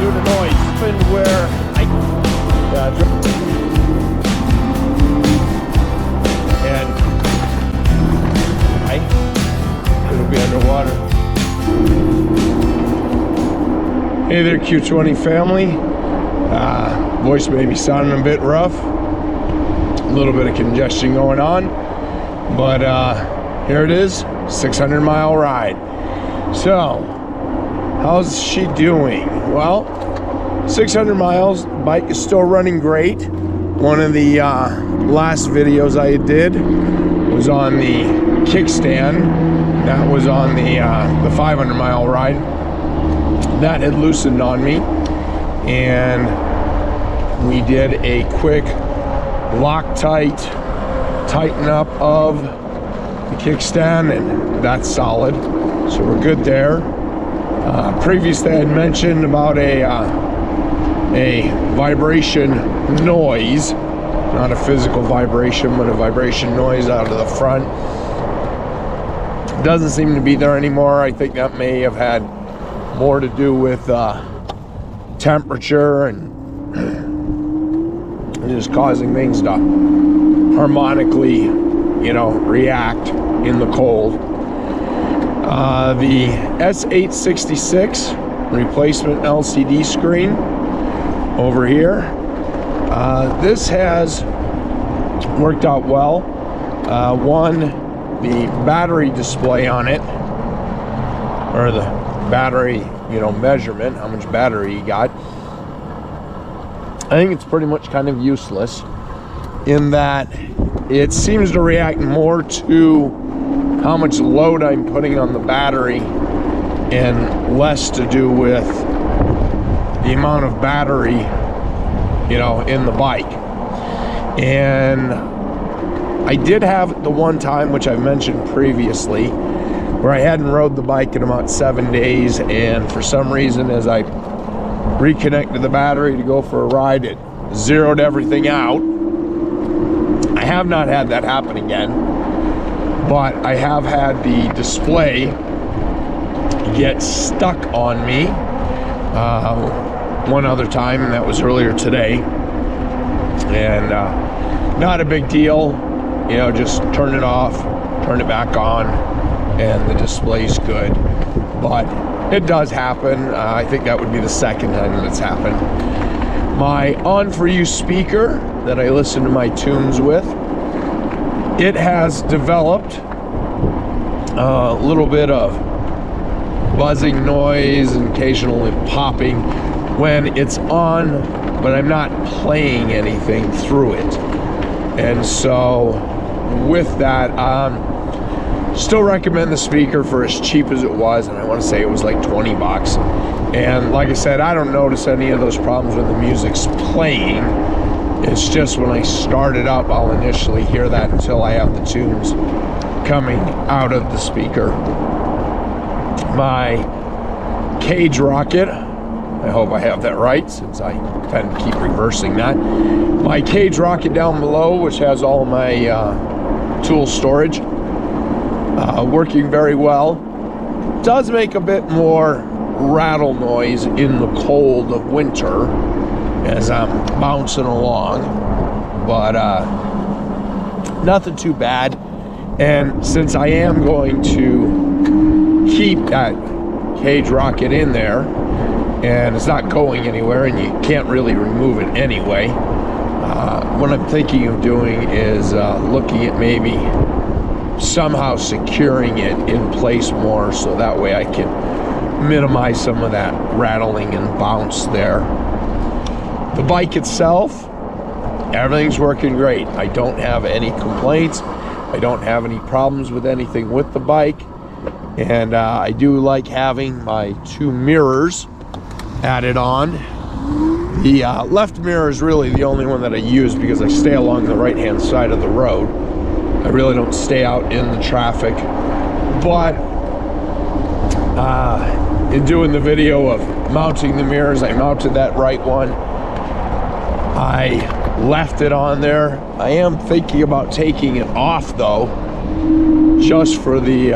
due to noise. Happened where it'll be underwater. Hey there, Q20 family. Voice may be sounding a bit rough. A little bit of congestion going on. But here it is, 600-mile ride. So, how's she doing? Well, 600 miles, bike is still running great. One of the last videos I did was on the kickstand. That was on the 500-mile ride. That had loosened on me, and we did a quick Loctite tighten up of the kickstand, and that's solid. So we're good there. Previously I had mentioned about a vibration noise, not a physical vibration, but a vibration noise out of the front. Doesn't seem to be there anymore. I think that may have had more to do with temperature and just causing things to harmonically, you know, react in the cold. The S866 replacement LCD screen over here. This has worked out well. One, the battery display on it, or the battery, you know, measurement, how much battery you got. I think it's pretty much kind of useless in that it seems to react more to how much load I'm putting on the battery and less to do with the amount of battery, you know, in the bike. And I did have the one time, which I've mentioned previously, where I hadn't rode the bike in about 7 days, and for some reason as I reconnected the battery to go for a ride, it zeroed everything out. I have not had that happen again, but I have had the display get stuck on me one other time, and that was earlier today. And not a big deal, you know, just turn it off, turn it back on, and the display's good. But it does happen. I think that would be the second time that it's happened. My On For You speaker that I listen to my tunes with, it has developed a little bit of buzzing noise and occasionally popping when it's on, but I'm not playing anything through it. And so with that, still recommend the speaker for as cheap as it was, and I want to say it was like 20 bucks. And like I said, I don't notice any of those problems when the music's playing. It's just when I start it up, I'll initially hear that until I have the tunes coming out of the speaker. My Cage Rocket, I hope I have that right since I tend to keep reversing that. My Cage Rocket down below, which has all my tool storage, working very well. Does make a bit more rattle noise in the cold of winter as I'm bouncing along, but nothing too bad. And since I am going to keep that Cage Rocket in there, and it's not going anywhere, and you can't really remove it anyway, what I'm thinking of doing is looking at maybe somehow securing it in place more, so that way I can minimize some of that rattling and bounce there. The bike itself, everything's working great. I don't have any complaints. I don't have any problems with anything with the bike. And I do like having my two mirrors added on. The left mirror is really the only one that I use because I stay along the right-hand side of the road. I really don't stay out in the traffic. But in doing the video of mounting the mirrors, I mounted that right one. I left it on there. I am thinking about taking it off though, just for the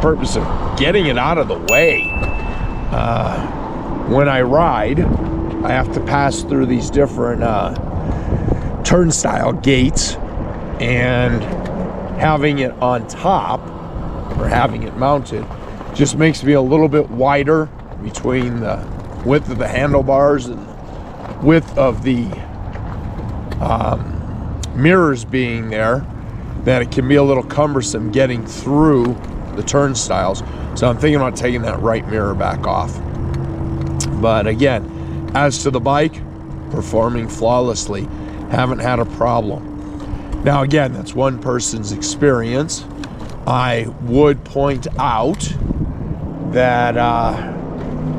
purpose of getting it out of the way. when I ride, I have to pass through these different turnstile gates, and having it on top or having it mounted just makes me a little bit wider between the width of the handlebars and width of the mirrors being there, that it can be a little cumbersome getting through the turnstiles. So I'm thinking about taking that right mirror back off. But again, as to the bike, performing flawlessly, haven't had a problem. Now again, that's one person's experience. I would point out that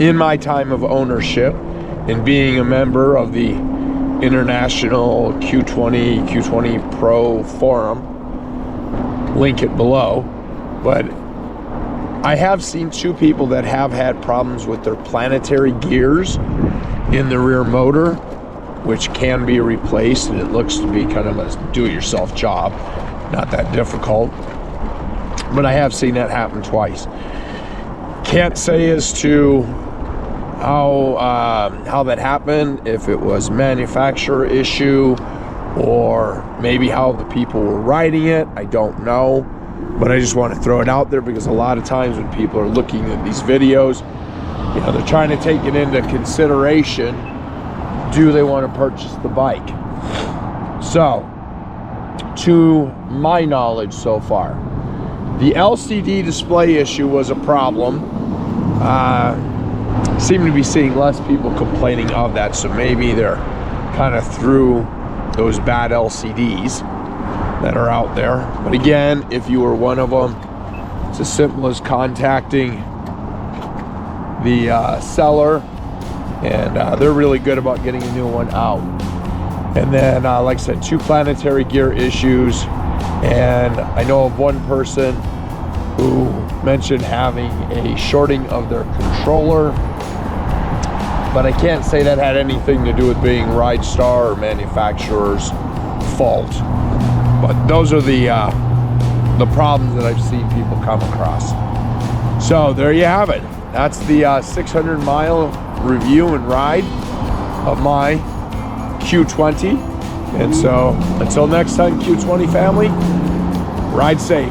in my time of ownership and being a member of the International Q20 Pro Forum, link it below, but I have seen two people that have had problems with their planetary gears in the rear motor, which can be replaced, and it looks to be kind of a do-it-yourself job, not that difficult, but I have seen that happen twice. Can't say as to how that happened, if it was manufacturer issue or maybe how the people were riding it. I don't know, but I just want to throw it out there because a lot of times when people are looking at these videos, you know, they're trying to take it into consideration. Do they want to purchase the bike? So, to my knowledge so far, the LCD display issue was a problem. Seem to be seeing less people complaining of that, so maybe they're kind of through those bad LCDs that are out there. But again, if you were one of them, it's as simple as contacting the seller, and they're really good about getting a new one out. And then like I said, 2 planetary gear issues, and I know of one person who mentioned having a shorting of their controller, but I can't say that had anything to do with being Ridstar or manufacturer's fault. But those are the problems that I've seen people come across. So there you have it. That's the 600-mile review and ride of my Q20. And so until next time, Q20 family, ride safe.